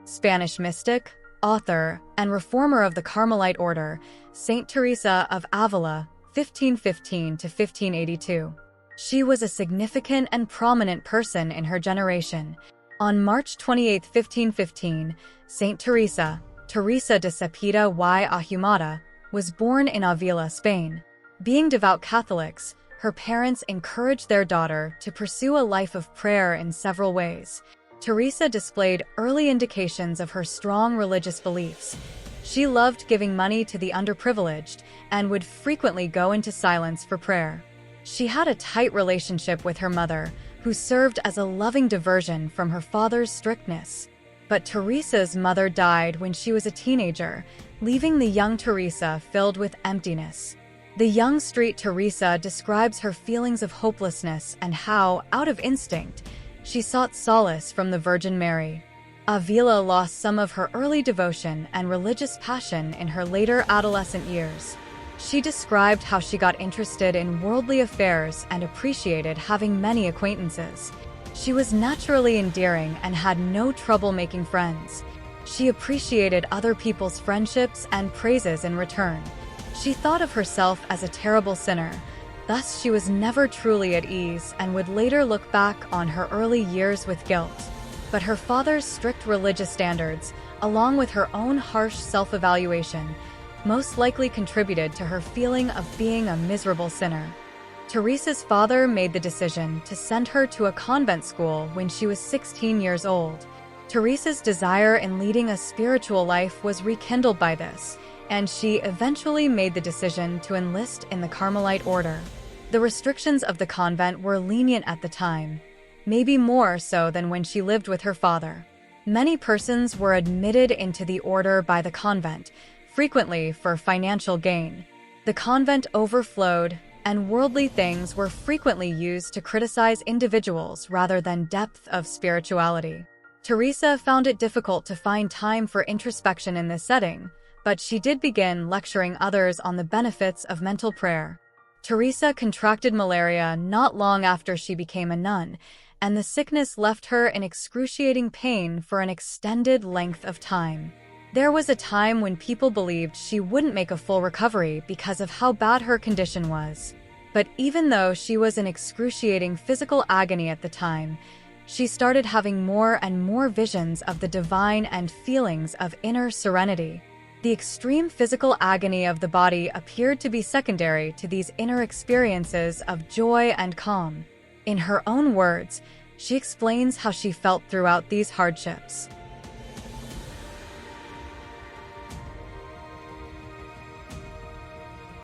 Spanish mystic, author, and reformer of the Carmelite order, Saint Teresa of Avila, 1515 to 1582. She was a significant and prominent person in her generation. On March 28, 1515, Saint Teresa, Teresa de Cepeda y Ahumada, was born in Avila, Spain. Being devout Catholics, her parents encouraged their daughter to pursue a life of prayer in several ways. Teresa displayed early indications of her strong religious beliefs. She loved giving money to the underprivileged and would frequently go into silence for prayer. She had a tight relationship with her mother, who served as a loving diversion from her father's strictness. But Teresa's mother died when she was a teenager, leaving the young Teresa filled with emptiness. The young street Teresa describes her feelings of hopelessness and how, out of instinct, she sought solace from the Virgin Mary. Avila lost some of her early devotion and religious passion in her later adolescent years. She described how she got interested in worldly affairs and appreciated having many acquaintances. She was naturally endearing and had no trouble making friends. She appreciated other people's friendships and praises in return. She thought of herself as a terrible sinner. Thus, she was never truly at ease and would later look back on her early years with guilt. But her father's strict religious standards, along with her own harsh self-evaluation, most likely contributed to her feeling of being a miserable sinner. Teresa's father made the decision to send her to a convent school when she was 16 years old. Teresa's desire in leading a spiritual life was rekindled by this, and she eventually made the decision to enlist in the Carmelite order. The restrictions of the convent were lenient at the time, maybe more so than when she lived with her father. Many persons were admitted into the order by the convent, frequently for financial gain. The convent overflowed, and worldly things were frequently used to criticize individuals rather than depth of spirituality. Teresa found it difficult to find time for introspection in this setting, but she did begin lecturing others on the benefits of mental prayer. Teresa contracted malaria not long after she became a nun, and the sickness left her in excruciating pain for an extended length of time. There was a time when people believed she wouldn't make a full recovery because of how bad her condition was. But even though she was in excruciating physical agony at the time, she started having more and more visions of the divine and feelings of inner serenity. The extreme physical agony of the body appeared to be secondary to these inner experiences of joy and calm. In her own words, she explains how she felt throughout these hardships.